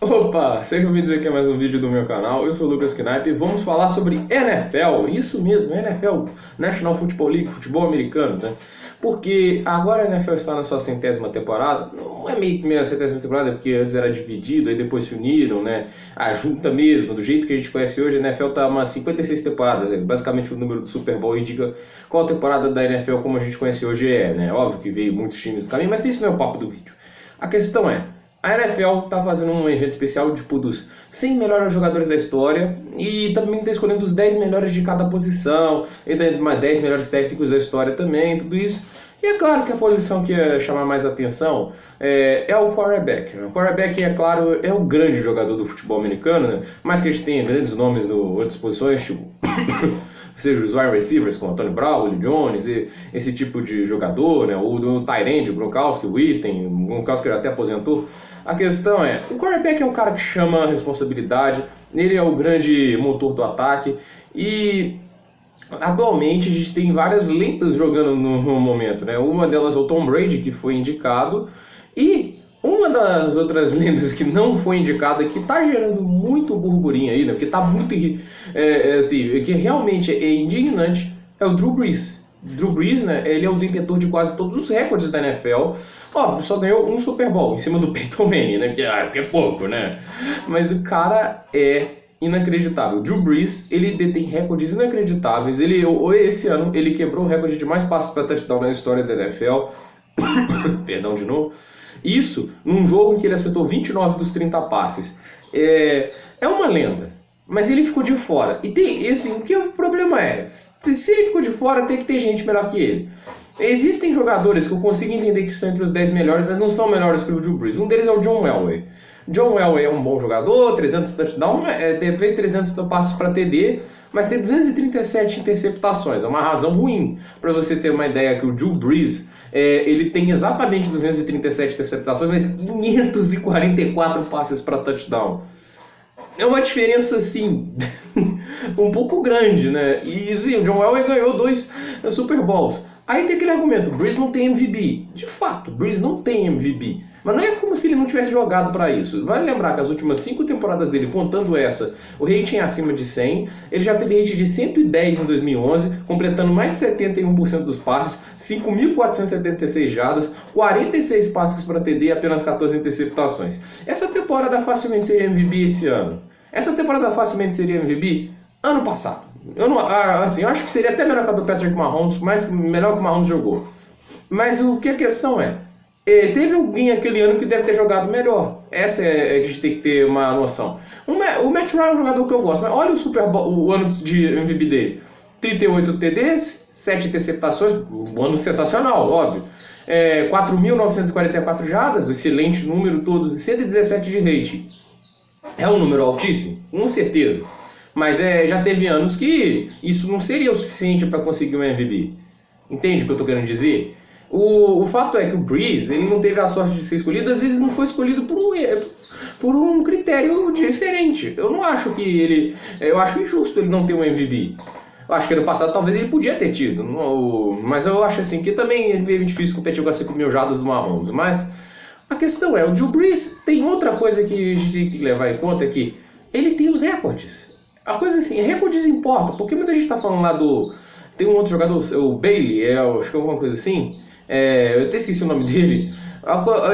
Opa, sejam bem-vindos aqui a mais um vídeo do meu canal. Eu sou o Lucas Knaip e vamos falar sobre NFL. Isso mesmo, NFL, National Football League, futebol americano, né? Porque agora a NFL está na sua 100ª temporada. Não é meio que minha 100ª temporada, porque antes era dividido, aí depois se uniram, né? A junta mesmo, do jeito que a gente conhece hoje, a NFL está umas 56 temporadas. Basicamente o número do Super Bowl indica qual temporada da NFL como a gente conhece hoje é, né? Óbvio que veio muitos times do caminho, mas isso não é o papo do vídeo. A questão é, a NFL está fazendo um evento especial tipo dos 100 melhores jogadores da história e também está escolhendo os 10 melhores de cada posição, e mais 10 melhores técnicos da história também, tudo isso. E é claro que a posição que ia chamar mais atenção é o quarterback. O quarterback, é claro, é o grande jogador do futebol americano, né? Mas que a gente tenha grandes nomes em outras posições, tipo... seja os wide receivers como Antonio Brown, Julio Jones, esse tipo de jogador, né? O do tight end, o Gronkowski, o Witten, o Gronkowski até aposentou. A questão é, o quarterback é o cara que chama a responsabilidade, ele é o grande motor do ataque e atualmente a gente tem várias lendas jogando no momento, né? Uma delas é o Tom Brady, que foi indicado, e uma das outras lendas que não foi indicada, que tá gerando muito burburinho aí, né? Porque tá muito, assim, que realmente é indignante, é o Drew Brees. Drew Brees, né? Ele é o detentor de quase todos os recordes da NFL. Ó, só ganhou um Super Bowl em cima do Peyton Manning, né? Porque é pouco, né? Mas o cara é inacreditável. O Drew Brees, ele detém recordes inacreditáveis. Esse ano, ele quebrou o recorde de mais passes para touchdown na história da NFL. Perdão de novo. Isso num jogo em que ele acertou 29 dos 30 passes. É uma lenda, mas ele ficou de fora. E tem, assim, o que o problema é? Se ele ficou de fora, tem que ter gente melhor que ele. Existem jogadores que eu consigo entender que estão entre os 10 melhores, mas não são melhores que o Drew Brees. Um deles é o John Elway. John Elway é um bom jogador, 300 touchdowns, fez 300 passes para TD, mas tem 237 interceptações. É uma razão ruim para você ter uma ideia que o Drew Brees ele tem exatamente 237 interceptações, mas 544 passes para touchdown. É uma diferença, assim, um pouco grande, né? E sim, o John Elway ganhou 2 Super Bowls. Aí tem aquele argumento, o Brees não tem MVP. De fato, o Brees não tem MVP. Mas não é como se ele não tivesse jogado para isso. Vale lembrar que as últimas 5 temporadas dele, contando essa, o rating é acima de 100. Ele já teve rating de 110 em 2011, completando mais de 71% dos passes, 5.476 jardas, 46 passes para TD e apenas 14 interceptações. Essa temporada facilmente seria MVP esse ano. Essa temporada facilmente seria MVP ano passado. Eu acho que seria até melhor que a do Patrick Mahomes, mas melhor que o Mahomes jogou. Mas o que a questão é? Teve alguém aquele ano que deve ter jogado melhor. Essa é que a gente tem que ter uma noção. O Matt Ryan é um jogador que eu gosto, mas olha o Super Bowl, o ano de MVP dele. 38 TDs, 7 interceptações, um ano sensacional, óbvio. 4.944 jardas, excelente número todo, 117 de rating. É um número altíssimo? Com certeza. Mas já teve anos que isso não seria o suficiente para conseguir um MVP. Entende o que eu estou querendo dizer? O fato é que o Brees, ele não teve a sorte de ser escolhido, às vezes não foi escolhido por um critério diferente. Eu não acho que ele... Eu acho injusto ele não ter um MVP. Eu acho que ano passado talvez ele podia ter tido. Mas eu acho assim que também é meio difícil competir com as 5.000 jardas do Mahomes. Mas a questão é, o Drew Brees tem outra coisa que a gente tem que levar em conta, que ele tem os recordes. A coisa assim, recordes importam, porque muita gente está falando lá do... Tem um outro jogador, o Bailey, acho que é alguma coisa assim. Eu até esqueci o nome dele.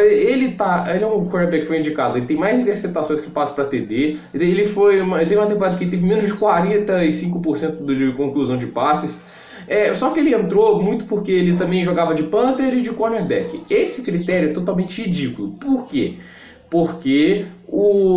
Ele é um quarterback que foi indicado. Ele tem mais interceptações que passa para TD. Ele teve uma temporada que teve menos de 45% de conclusão de passes. Só que ele entrou muito porque ele também jogava de punter e de cornerback. Esse critério é totalmente ridículo. Por quê? Porque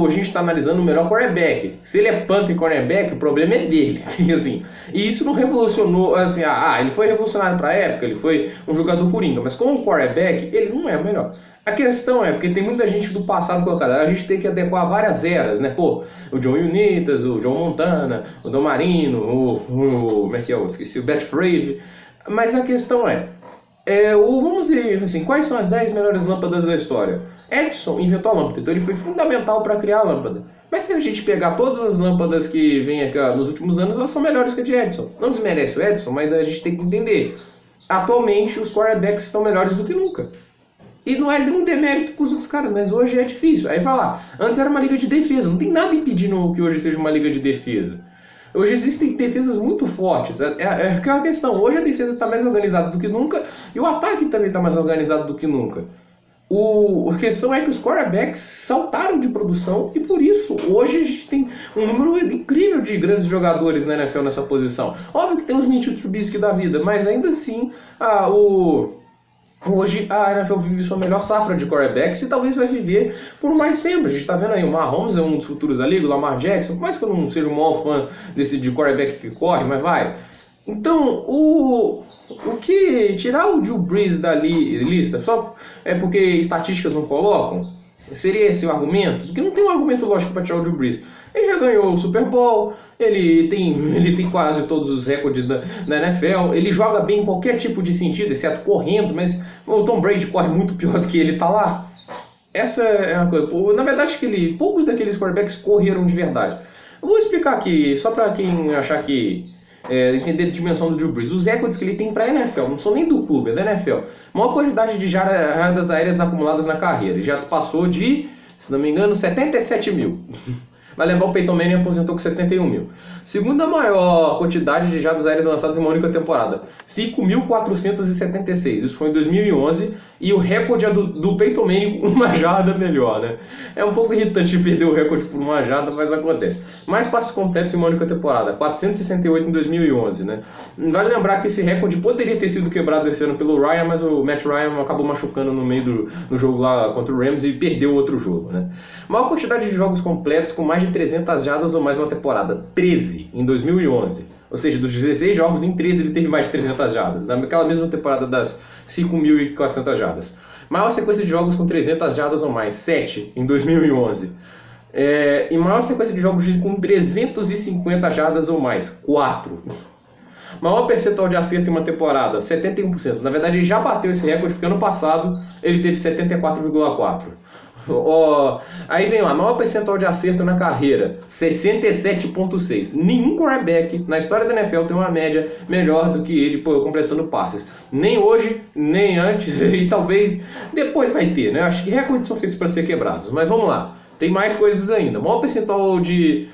a gente está analisando o melhor quarterback. Se ele é punter e cornerback, o problema é dele. Assim, e isso não revolucionou, assim, ele foi revolucionário para a época, ele foi um jogador coringa, mas como quarterback, ele não é o melhor. A questão é, porque tem muita gente do passado colocada, a gente tem que adequar várias eras, né? Pô, o John Unitas, o John Montana, o Don Marino, como é que é? Eu esqueci, o Bat Frave. Mas a questão vamos ver assim, quais são as 10 melhores lâmpadas da história. Edison inventou a lâmpada, então ele foi fundamental para criar a lâmpada. Mas se a gente pegar todas as lâmpadas que vêm aqui nos últimos anos, elas são melhores que a de Edison. Não desmerece o Edison, mas a gente tem que entender. Atualmente os quarterbacks estão melhores do que nunca. E não é nenhum demérito com os outros caras, mas hoje é difícil. Aí vai lá, antes era uma liga de defesa, não tem nada impedindo que hoje seja uma liga de defesa. Hoje existem defesas muito fortes, é aquela questão, hoje a defesa está mais organizada do que nunca e o ataque também está mais organizado do que nunca. A questão é que os quarterbacks saltaram de produção e por isso hoje a gente tem um número incrível de grandes jogadores na NFL nessa posição. Óbvio que tem os Mitchell Trubisky da vida, mas ainda assim hoje a NFL vive sua melhor safra de quarterbacks e talvez vai viver por mais tempo. A gente tá vendo aí, o Mahomes é um dos futuros ali, o Lamar Jackson, por mais que eu não seja o maior fã de quarterback que corre, mas vai. Então, o que tirar o Drew Brees da lista só é porque estatísticas não colocam? Seria esse o argumento? Porque não tem um argumento lógico para tirar o Drew Brees. Ele já ganhou o Super Bowl, ele tem quase todos os recordes da NFL, ele joga bem em qualquer tipo de sentido, exceto correndo, mas o Tom Brady corre muito pior do que ele tá lá. Essa é uma coisa. Na verdade, poucos daqueles quarterbacks correram de verdade. Eu vou explicar aqui, só para quem achar que entender a dimensão do Drew Brees. Os recordes que ele tem para a NFL, não são nem do clube, é da NFL. Maior quantidade de jardas aéreas acumuladas na carreira. Ele já passou de, se não me engano, 77 mil. Vai lembrar, o Peyton Manning aposentou com 71 mil. Segunda maior quantidade de jardas aéreas lançadas em uma única temporada, 5.476. Isso foi em 2011 e o recorde é do Peyton Manning com uma jarda melhor, né? É um pouco irritante perder o recorde por uma jarda, mas acontece. Mais passes completos em uma única temporada, 468 em 2011, né? Vale lembrar que esse recorde poderia ter sido quebrado esse ano pelo Ryan, mas o Matt Ryan acabou machucando no meio do jogo lá contra o Rams e perdeu outro jogo, né? Maior quantidade de jogos completos com mais de 300 jardas ou mais uma temporada, 13 em 2011. Ou seja, dos 16 jogos, em 13 ele teve mais de 300 jardas, naquela mesma temporada das 5.400 jardas. Maior sequência de jogos com 300 jardas ou mais, 7 em 2011. E maior sequência de jogos com 350 jardas ou mais, 4. Maior percentual de acerto em uma temporada, 71%. Na verdade, ele já bateu esse recorde porque ano passado ele teve 74,4%. Aí vem lá, maior percentual de acerto na carreira, 67,6. Nenhum quarterback na história da NFL tem uma média melhor do que ele completando passes. Nem hoje, nem antes, e talvez depois vai ter, né? Acho que recordes são feitos para ser quebrados, mas vamos lá. Tem mais coisas ainda. Menor percentual de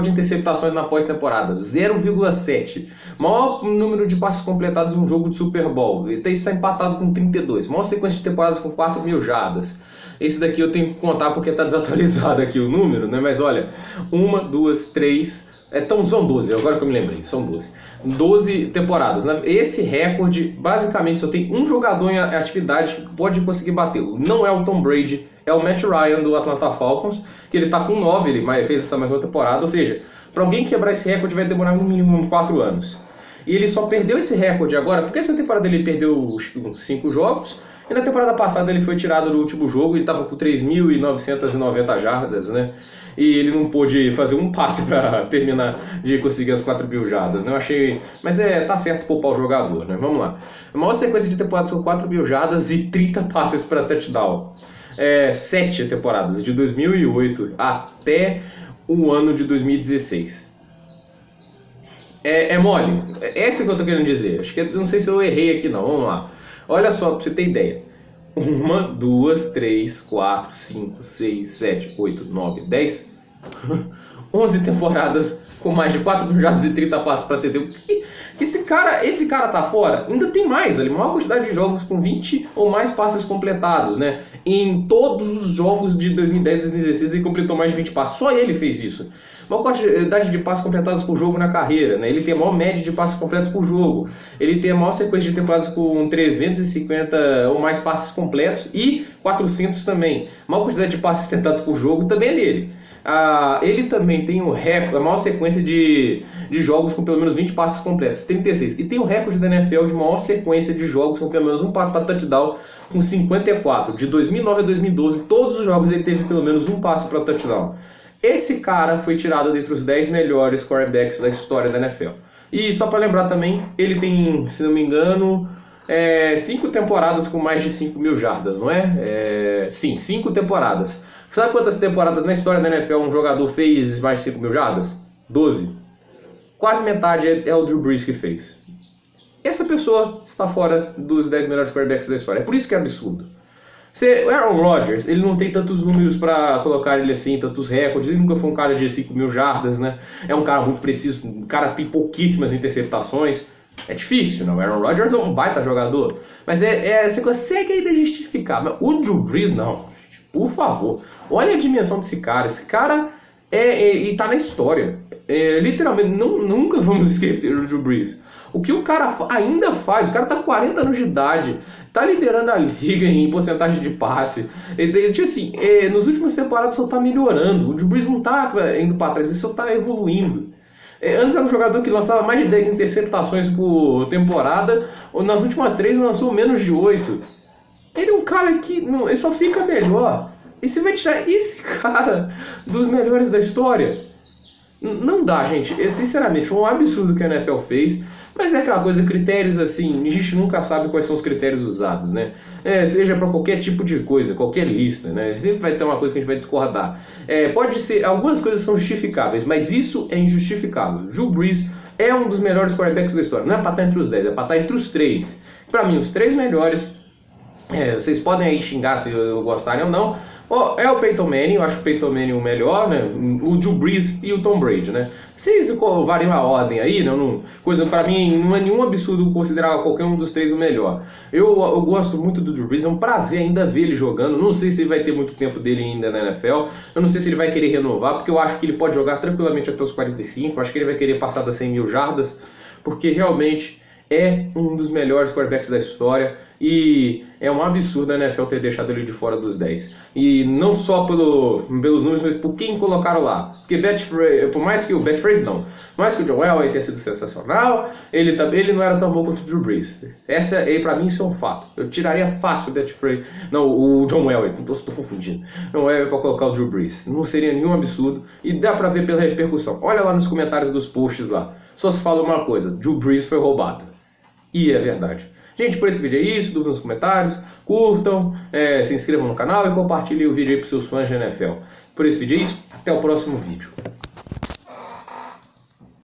interceptações na pós-temporada, 0,7. Maior número de passes completados em um jogo de Super Bowl, isso está empatado com 32. Maior sequência de temporadas com 4.000 jardas. Esse daqui eu tenho que contar porque está desatualizado aqui o número, né? Mas olha, 1, 2, 3... Então são 12, agora que eu me lembrei, são 12. 12 temporadas. Esse recorde, basicamente, só tem um jogador em atividade que pode conseguir batê-lo. Não é o Tom Brady, é o Matt Ryan do Atlanta Falcons, que ele tá com 9, ele fez essa mesma temporada. Ou seja, para alguém quebrar esse recorde vai demorar no mínimo 4 anos. E ele só perdeu esse recorde agora, porque essa temporada ele perdeu 5 jogos, e na temporada passada ele foi tirado do último jogo, ele estava com 3.990 jardas, né? E ele não pôde fazer um passe para terminar de conseguir as 4.000 jardas, né? Eu achei... Mas tá certo poupar o jogador, né? Vamos lá. A maior sequência de temporadas com 4.000 jardas e 30 passes para touchdown. 7 temporadas, de 2008 até o ano de 2016. É mole. É isso que eu tô querendo dizer. Acho que não sei se eu errei aqui não. Vamos lá. Olha só, pra você ter ideia. 1, 2, 3, 4, 5, 6, 7, 8, 9, 10... 11 temporadas com mais de 4.000 jardas e 30 passes para TD. Que esse cara tá fora. Ainda tem mais, ali, maior quantidade de jogos com 20 ou mais passes completados, né? Em todos os jogos de 2010 e 2016 ele completou mais de 20 passes. Só ele fez isso. Maior quantidade de passes completados por jogo na carreira, né? Ele tem a maior média de passes completos por jogo. Ele tem a maior sequência de temporadas com 350 ou mais passes completos e 400 também. A maior quantidade de passes tentados por jogo também é dele. Ele também tem a maior sequência de jogos com pelo menos 20 passes completos, 36. E tem o recorde da NFL de maior sequência de jogos com pelo menos um passe para touchdown, com 54. De 2009 a 2012, todos os jogos ele teve pelo menos um passe para touchdown. Esse cara foi tirado dentre os 10 melhores quarterbacks da história da NFL. E só para lembrar também, ele tem, se não me engano, 5 temporadas com mais de 5.000 jardas, não é? Sim, 5 temporadas. Sabe quantas temporadas na história da NFL um jogador fez mais de 5.000 jardas? 12. Quase metade é o Drew Brees que fez. Essa pessoa está fora dos 10 melhores quarterbacks da história. É por isso que é absurdo. O Aaron Rodgers, ele não tem tantos números para colocar ele assim, tantos recordes, ele nunca foi um cara de 5.000 jardas, né? É um cara muito preciso, um cara que tem pouquíssimas interceptações. É difícil, não? O Aaron Rodgers é um baita jogador, mas você consegue ainda justificar. Mas o Drew Brees, não. Por favor, olha a dimensão desse cara. Esse cara e tá na história. Literalmente, nunca vamos esquecer do Drew Brees. O que o cara ainda faz, o cara tá com 40 anos de idade, tá liderando a liga em porcentagem de passe. Assim, nos últimos temporadas só tá melhorando. O Drew Brees não tá indo pra trás, ele só tá evoluindo. Antes era um jogador que lançava mais de 10 interceptações por temporada, nas últimas 3 lançou menos de 8. Ele é um cara que ele só fica melhor. E você vai tirar esse cara dos melhores da história? Não dá, gente. Sinceramente, foi um absurdo que a NFL fez. Mas é aquela coisa, critérios assim, a gente nunca sabe quais são os critérios usados, né? Seja para qualquer tipo de coisa, qualquer lista, né? Sempre vai ter uma coisa que a gente vai discordar. Pode ser, algumas coisas são justificáveis, mas isso é injustificável. Drew Brees é um dos melhores quarterbacks da história. Não é para estar entre os 10, é para estar entre os 3. Para mim, os 3 melhores, vocês podem aí xingar se gostarem ou não. É o Peyton Manning, eu acho o Peyton Manning o melhor, né? O Drew Brees e o Tom Brady, né? Vocês variam a ordem aí, né? Pra mim não é nenhum absurdo considerar qualquer um dos 3 o melhor. Eu gosto muito do Drew Brees, é um prazer ainda ver ele jogando. Não sei se ele vai ter muito tempo dele ainda na NFL. Eu não sei se ele vai querer renovar, porque eu acho que ele pode jogar tranquilamente até os 45. Eu acho que ele vai querer passar das 100.000 jardas, porque realmente é um dos melhores quarterbacks da história e é um absurdo a NFL ter deixado ele de fora dos 10. E não só pelos números, mas por quem colocaram lá. Porque por mais que o John Elway tenha sido sensacional, ele não era tão bom quanto o Drew Brees. Pra mim isso é um fato. Eu tiraria fácil o John Elway, não estou confundindo. Não é para colocar o Drew Brees. Não seria nenhum absurdo e dá pra ver pela repercussão. Olha lá nos comentários dos posts lá. Só se fala uma coisa: Drew Brees foi roubado. E é verdade. Gente, por esse vídeo é isso, dúvidas nos comentários, curtam, se inscrevam no canal e compartilhem o vídeo aí para seus fãs de NFL. Por esse vídeo é isso, até o próximo vídeo.